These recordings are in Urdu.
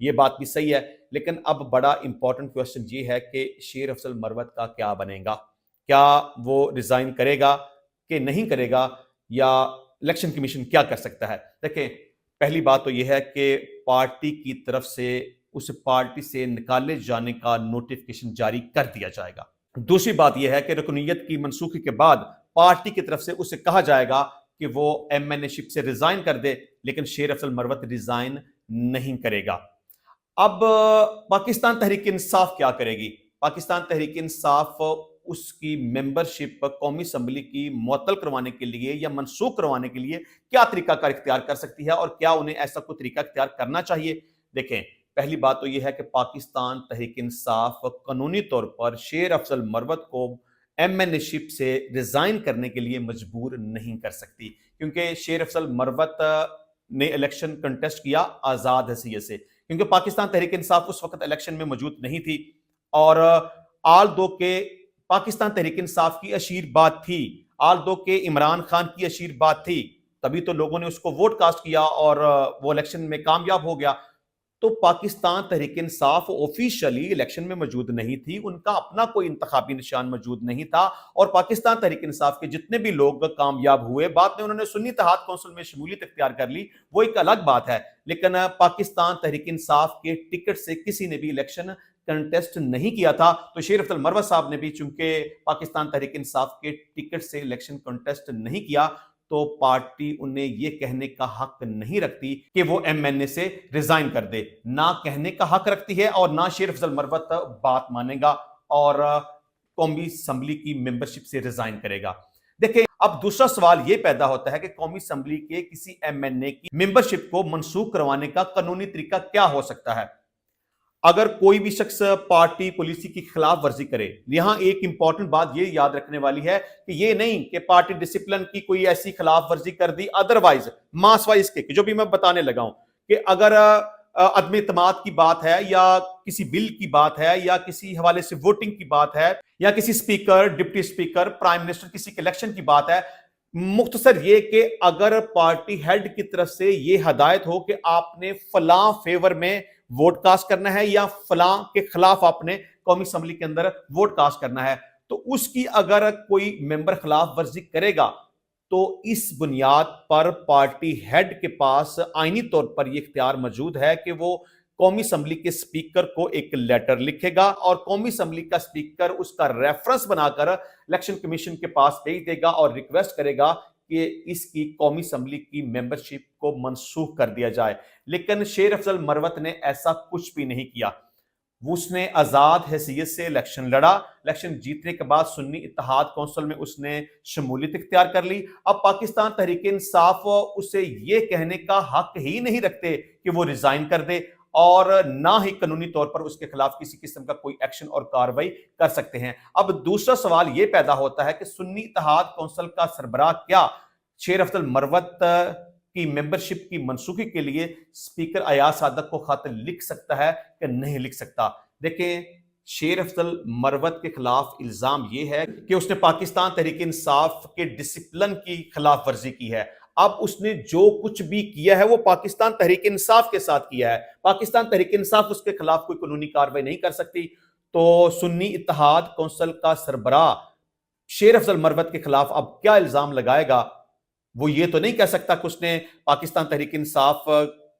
یہ بات بھی صحیح ہے، لیکن اب بڑا امپورٹنٹ کوشچن یہ ہے کہ شیر افضل مروت کا کیا بنے گا؟ کیا وہ ریزائن کرے گا کہ نہیں کرے گا، یا الیکشن کمیشن کیا کر سکتا ہے؟ دیکھیں، پہلی بات تو یہ ہے کہ پارٹی کی طرف سے اس پارٹی سے نکالے جانے کا نوٹیفکیشن جاری کر دیا جائے گا۔ دوسری بات یہ ہے کہ رکنیت کی منسوخی کے بعد پارٹی کی طرف سے اسے کہا جائے گا کہ وہ ایم این اے شپ سے ریزائن کر دے، لیکن شیر افضل مروت ریزائن نہیں کرے گا۔ اب پاکستان تحریک انصاف کیا کرے گی؟ پاکستان تحریک انصاف اس کی ممبرشپ قومی اسمبلی کی معطل کروانے کے لیے یا منسوخ کروانے کے لیے کیا طریقہ کار اختیار کر سکتی ہے، اور کیا انہیں ایسا کوئی طریقہ اختیار کرنا چاہیے؟ دیکھیں، پہلی بات تو یہ ہے کہ پاکستان تحریک انصاف قانونی طور پر شیر افضل مروت کو ایم این اے شپ سے ریزائن کرنے کے لیے مجبور نہیں کر سکتی، کیونکہ شیر افضل مروت نے الیکشن کنٹیسٹ کیا آزاد حیثیت سے، کیونکہ پاکستان تحریک انصاف اس وقت الیکشن میں موجود نہیں تھی، اور آل دو کہ پاکستان تحریک انصاف کی اشیر بات تھی، آل دو کہ عمران خان کی اشیر بات تھی، تبھی تو لوگوں نے اس کو ووٹ کاسٹ کیا اور وہ الیکشن میں کامیاب ہو گیا۔ تو پاکستان تحریک انصاف آفیشلی الیکشن میں موجود نہیں تھی، ان کا اپنا کوئی انتخابی نشان موجود نہیں تھا، اور پاکستان تحریک انصاف کے جتنے بھی لوگ کامیاب ہوئے، بعد میں انہوں نے سنی اتحاد کونسل میں شمولیت اختیار کر لی، وہ ایک الگ بات ہے، لیکن پاکستان تحریک انصاف کے ٹکٹ سے کسی نے بھی الیکشن کنٹیسٹ نہیں کیا تھا۔ تو شیر افضل مروت صاحب نے بھی چونکہ پاکستان تحریک انصاف کے ٹکٹ سے الیکشن کنٹیسٹ نہیں کیا، تو پارٹی انہیں یہ کہنے کا حق نہیں رکھتی کہ وہ ایم این اے سے ریزائن کر دے، نہ کہنے کا حق رکھتی ہے، اور نہ شیر افضل مروت بات مانے گا اور قومی اسمبلی کی ممبرشپ سے ریزائن کرے گا۔ دیکھیں، اب دوسرا سوال یہ پیدا ہوتا ہے کہ قومی اسمبلی کے کسی ایم این اے کی ممبرشپ کو منسوخ کروانے کا قانونی طریقہ کیا ہو سکتا ہے؟ اگر کوئی بھی شخص پارٹی پالیسی کی خلاف ورزی کرے، یہاں ایک امپورٹنٹ بات یہ یاد رکھنے والی ہے کہ یہ نہیں کہ پارٹی ڈسپلن کی کوئی ایسی خلاف ورزی کر دی، ادروائز ماس وائز کے جو بھی میں بتانے لگا ہوں، کہ اگر عدم اعتماد کی بات ہے، یا کسی بل کی بات ہے، یا کسی حوالے سے ووٹنگ کی بات ہے، یا کسی speaker, deputy speaker, prime minister کسی کے الیکشن کی بات ہے، مختصر یہ کہ اگر پارٹی ہیڈ کی طرف سے یہ ہدایت ہو کہ آپ نے فلاں فیور میں ووٹ کاسٹ کرنا ہے، یا فلاں کے خلاف آپ نے قومی اسمبلی کے اندر ووٹ کاسٹ کرنا ہے، تو اس کی اگر کوئی ممبر خلاف ورزی کرے گا تو اس بنیاد پر پارٹی ہیڈ کے پاس آئینی طور پر یہ اختیار موجود ہے کہ وہ قومی اسمبلی کے سپیکر کو ایک لیٹر لکھے گا، اور قومی اسمبلی کا سپیکر اس کا ریفرنس بنا کر الیکشن کمیشن کے پاس بھیج دے گا اور ریکویسٹ کرے گا کہ اس کی قومی اسمبلی کی ممبرشپ کو منسوخ کر دیا جائے۔ لیکن شیر افضل مروت نے ایسا کچھ بھی نہیں کیا، اس نے آزاد حیثیت سے الیکشن لڑا، الیکشن جیتنے کے بعد سنی اتحاد کونسل میں اس نے شمولیت اختیار کر لی۔ اب پاکستان تحریک انصاف اسے یہ کہنے کا حق ہی نہیں رکھتے کہ وہ ریزائن کر دے، اور نہ ہی قانونی طور پر اس کے خلاف کسی قسم کا کوئی ایکشن اور کارروائی کر سکتے ہیں۔ اب دوسرا سوال یہ پیدا ہوتا ہے کہ سنی اتحاد کونسل کا سربراہ کیا شیر افضل مروت کی ممبرشپ کی منسوخی کے لیے سپیکر ایاز صادق کو خط لکھ سکتا ہے کہ نہیں لکھ سکتا؟ دیکھیں، شیر افضل مروت کے خلاف الزام یہ ہے کہ اس نے پاکستان تحریک انصاف کے ڈسپلن کی خلاف ورزی کی ہے۔ اب اس نے جو کچھ بھی کیا ہے وہ پاکستان تحریک انصاف کے ساتھ کیا ہے، پاکستان تحریک انصاف اس کے خلاف کوئی قانونی کارروائی نہیں کر سکتی۔ تو سنی اتحاد کونسل کا سربراہ شیر افضل مروت کے خلاف اب کیا الزام لگائے گا؟ وہ یہ تو نہیں کہہ سکتا کہ اس نے پاکستان تحریک انصاف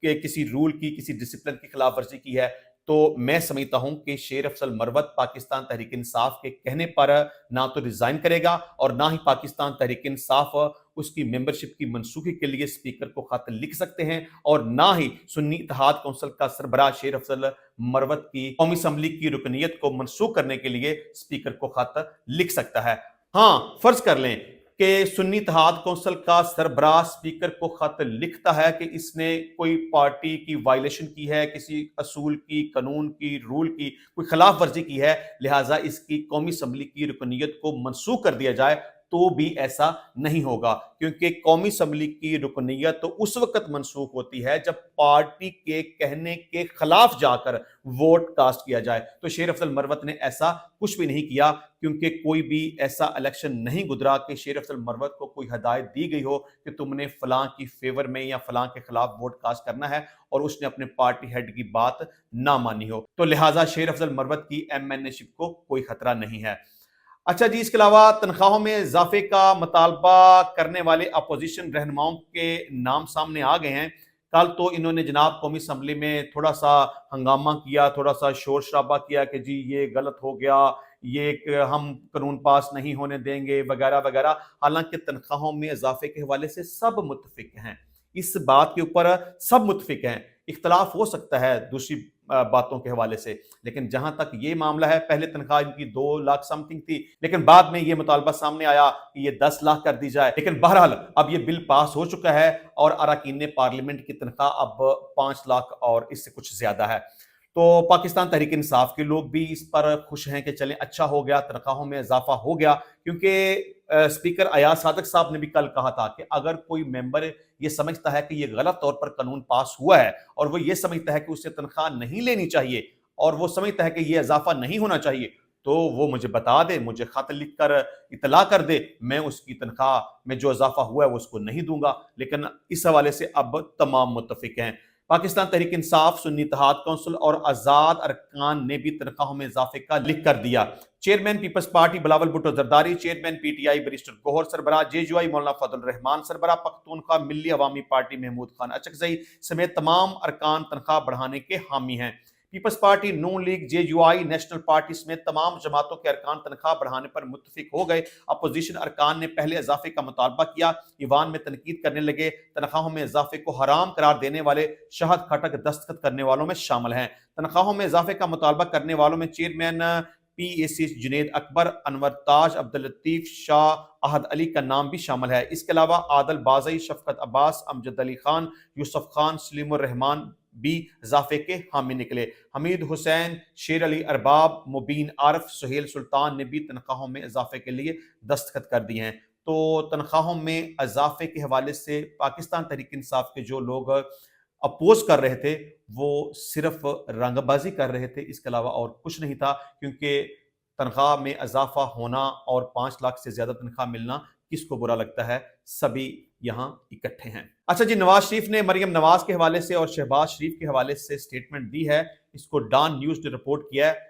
کے کسی رول کی، کسی ڈسپلن کی خلاف ورزی کی ہے۔ تو میں سمجھتا ہوں کہ شیر افضل مروت پاکستان تحریک انصاف کے کہنے پر نہ تو ریزائن کرے گا، اور نہ ہی پاکستان تحریک انصاف اس کی ممبرشپ کی منسوخی کے لیے سپیکر کو خط لکھ سکتے ہیں، اور نہ ہی سنی اتحاد کونسل کا سربراہ شیر افضل مروت کی قومی اسمبلی کی رکنیت کو منسوخ کرنے کے لیے سپیکر کو خط لکھ سکتا ہے۔ ہاں، فرض کر لیں کہ سنی اتحاد کونسل کا سربراہ سپیکر کو خط لکھتا ہے کہ اس نے کوئی پارٹی کی وائلیشن کی ہے، کسی اصول کی، قانون کی، رول کی کوئی خلاف ورزی کی ہے، لہٰذا اس کی قومی اسمبلی کی رکنیت کو منسوخ کر دیا جائے، تو بھی ایسا نہیں ہوگا، کیونکہ قومی اسمبلی کی رکنیت تو اس وقت منسوخ ہوتی ہے جب پارٹی کے کہنے کے خلاف جا کر ووٹ کاسٹ کیا جائے۔ تو شیر افضل مروت نے ایسا کچھ بھی نہیں کیا، کیونکہ کوئی بھی ایسا الیکشن نہیں گزرا کہ شیر افضل مروت کو کوئی ہدایت دی گئی ہو کہ تم نے فلاں کی فیور میں یا فلاں کے خلاف ووٹ کاسٹ کرنا ہے اور اس نے اپنے پارٹی ہیڈ کی بات نہ مانی ہو۔ تو لہٰذا شیر افضل مروت کی ایم این اے شپ کو کوئی خطرہ نہیں ہے۔ اچھا جی، اس کے علاوہ تنخواہوں میں اضافے کا مطالبہ کرنے والے اپوزیشن رہنماؤں کے نام سامنے آ گئے ہیں۔ کل تو انہوں نے جناب قومی اسمبلی میں تھوڑا سا ہنگامہ کیا، تھوڑا سا شور شرابہ کیا کہ جی یہ غلط ہو گیا، یہ ہم قانون پاس نہیں ہونے دیں گے وغیرہ وغیرہ۔ حالانکہ تنخواہوں میں اضافے کے حوالے سے سب متفق ہیں، اس بات کے اوپر سب متفق ہیں، اختلاف ہو سکتا ہے دوسری باتوں کے حوالے سے، لیکن جہاں تک یہ معاملہ ہے، پہلے تنخواہ ان کی 2 لاکھ سم تھنگ تھی، لیکن بعد میں یہ مطالبہ سامنے آیا کہ یہ 10 لاکھ کر دی جائے۔ لیکن بہرحال اب یہ بل پاس ہو چکا ہے اور اراکین پارلیمنٹ کی تنخواہ اب 5 لاکھ اور اس سے کچھ زیادہ ہے۔ تو پاکستان تحریک انصاف کے لوگ بھی اس پر خوش ہیں کہ چلیں اچھا ہو گیا، تنخواہوں میں اضافہ ہو گیا، کیونکہ اسپیکر ایاز صادق صاحب نے بھی کل کہا تھا کہ اگر کوئی ممبر یہ سمجھتا ہے کہ یہ غلط طور پر قانون پاس ہوا ہے اور وہ یہ سمجھتا ہے کہ اسے تنخواہ نہیں لینی چاہیے اور وہ سمجھتا ہے کہ یہ اضافہ نہیں ہونا چاہیے، تو وہ مجھے بتا دے، مجھے خط لکھ کر اطلاع کر دے، میں اس کی تنخواہ میں جو اضافہ ہوا ہے وہ اس کو نہیں دوں گا۔ لیکن اس حوالے سے اب تمام متفق ہیں۔ پاکستان تحریک انصاف، سنی اتحاد کونسل اور آزاد ارکان نے بھی تنخواہوں میں اضافے کا لکھ کر دیا۔ Chairman Peoples Party Bilawal Bhutto Zardari, chairman P T I barrister Gohar سربراہ، جے یو آئی مولانا فضل الرحمان سربراہ، پختونخوا ملی عوامی پارٹی محمود خان اچکزئی سمیت تمام ارکان تنخواہ بڑھانے کے حامی ہیں۔ پیپلز پارٹی، نون league, J U I, national party سمیت تمام جماعتوں کے ارکان تنخواہ بڑھانے پر متفق ہو گئے۔ اپوزیشن ارکان نے پہلے اضافے کا مطالبہ کیا، ایوان میں تنقید کرنے لگے۔ تنخواہوں میں اضافے کو حرام قرار دینے والے شہد کھٹک دستخط کرنے والوں میں شامل ہیں۔ تنخواہوں میں اضافے کا مطالبہ کرنے والوں میں چیئرمین پی اے سی جنید اکبر، انور تاج، عبداللطیف شاہ، احد علی کا نام بھی شامل ہے۔ اس کے علاوہ عادل بازئی، شفقت عباس، امجد علی خان، یوسف خان، سلیم الرحمان بھی اضافے کے حامی نکلے۔ حمید حسین، شیر علی ارباب، مبین عارف، سہیل سلطان نے بھی تنخواہوں میں اضافے کے لیے دستخط کر دیے ہیں۔ تو تنخواہوں میں اضافے کے حوالے سے پاکستان تحریک انصاف کے جو لوگ اپوز کر رہے تھے وہ صرف رنگ بازی کر رہے تھے، اس کے علاوہ اور کچھ نہیں تھا، کیونکہ تنخواہ میں اضافہ ہونا اور 5 لاکھ سے زیادہ تنخواہ ملنا کس کو برا لگتا ہے، سبھی یہاں اکٹھے ہیں۔ اچھا جی، نواز شریف نے مریم نواز کے حوالے سے اور شہباز شریف کے حوالے سے سٹیٹمنٹ دی ہے، اس کو ڈان نیوز نے رپورٹ کیا ہے۔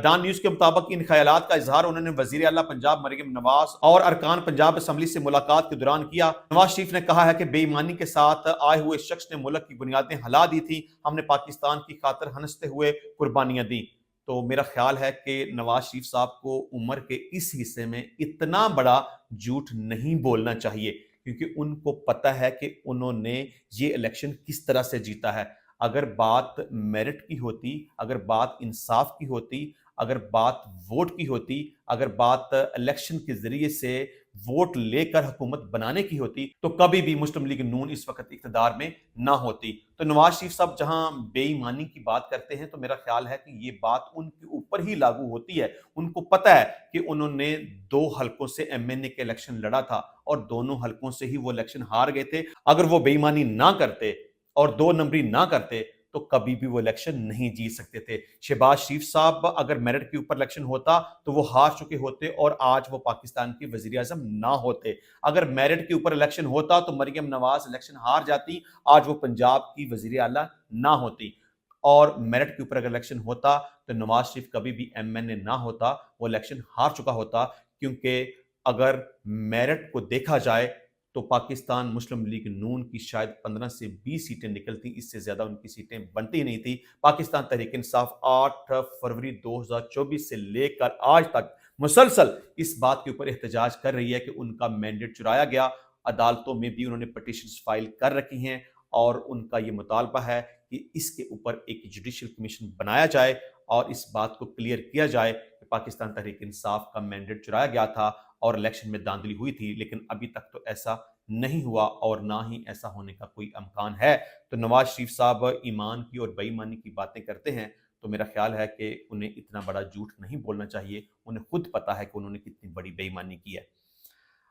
ڈان نیوز کے مطابق ان خیالات کا اظہار انہوں نے وزیر اعلیٰ پنجاب مریم نواز اور ارکان پنجاب اسمبلی سے ملاقات کے دوران کیا۔ نواز شریف نے کہا ہے کہ بے ایمانی کے ساتھ آئے ہوئے شخص نے ملک کی بنیادیں ہلا دی تھیں، ہم نے پاکستان کی خاطر ہنستے ہوئے قربانیاں دیں۔ تو میرا خیال ہے کہ نواز شریف صاحب کو عمر کے اس حصے میں اتنا بڑا جھوٹ نہیں بولنا چاہیے، کیونکہ ان کو پتہ ہے کہ انہوں نے یہ الیکشن کس طرح سے جیتا ہے۔ اگر بات میرٹ کی ہوتی، اگر بات انصاف کی ہوتی، اگر بات ووٹ کی ہوتی، اگر بات الیکشن کے ذریعے سے ووٹ لے کر حکومت بنانے کی ہوتی، تو کبھی بھی مسلم لیگ نون اس وقت اقتدار میں نہ ہوتی۔ تو نواز شریف صاحب جہاں بے ایمانی کی بات کرتے ہیں تو میرا خیال ہے کہ یہ بات ان کے اوپر ہی لاگو ہوتی ہے۔ ان کو پتہ ہے کہ انہوں نے 2 حلقوں سے ایم این اے کے الیکشن لڑا تھا اور دونوں حلقوں سے ہی وہ الیکشن ہار گئے تھے۔ اگر وہ بے ایمانی نہ کرتے اور 2 نمبری نہ کرتے تو کبھی بھی وہ الیکشن نہیں جیت سکتے تھے۔ شہباز شریف صاحب اگر میرٹ کے اوپر الیکشن ہوتا تو وہ ہار چکے ہوتے اور آج وہ پاکستان کے وزیر اعظم نہ ہوتے۔ اگر میرٹ کے اوپر الیکشن ہوتا تو مریم نواز الیکشن ہار جاتی، آج وہ پنجاب کی وزیر اعلیٰ نہ ہوتی۔ اور میرٹ کے اوپر اگر الیکشن ہوتا تو نواز شریف کبھی بھی ایم این اے نہ ہوتا، وہ الیکشن ہار چکا ہوتا، کیونکہ اگر میرٹ کو دیکھا جائے تو پاکستان مسلم لیگ نون کی شاید 15 سے 20 سیٹیں نکلتی، اس سے زیادہ ان کی سیٹیں بنتی نہیں تھی۔ پاکستان تحریک انصاف 8 فروری 2024 سے لے کر آج تک مسلسل اس بات کے اوپر احتجاج کر رہی ہے کہ ان کا مینڈیٹ چرایا گیا۔ عدالتوں میں بھی انہوں نے پٹیشنز فائل کر رکھی ہیں اور ان کا یہ مطالبہ ہے کہ اس کے اوپر ایک جوڈیشل کمیشن بنایا جائے اور اس بات کو کلیئر کیا جائے کہ پاکستان تحریک انصاف کا مینڈیٹ چرایا گیا تھا اور الیکشن میں دھاندلی ہوئی تھی، لیکن ابھی تک تو ایسا نہیں ہوا اور نہ ہی ایسا ہونے کا کوئی امکان ہے۔ تو نواز شریف صاحب ایمان کی اور بے ایمانی کی باتیں کرتے ہیں تو میرا خیال ہے کہ انہیں اتنا بڑا جھوٹ نہیں بولنا چاہیے، انہیں خود پتا ہے کہ انہوں نے کتنی بڑی بے ایمانی کی ہے۔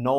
9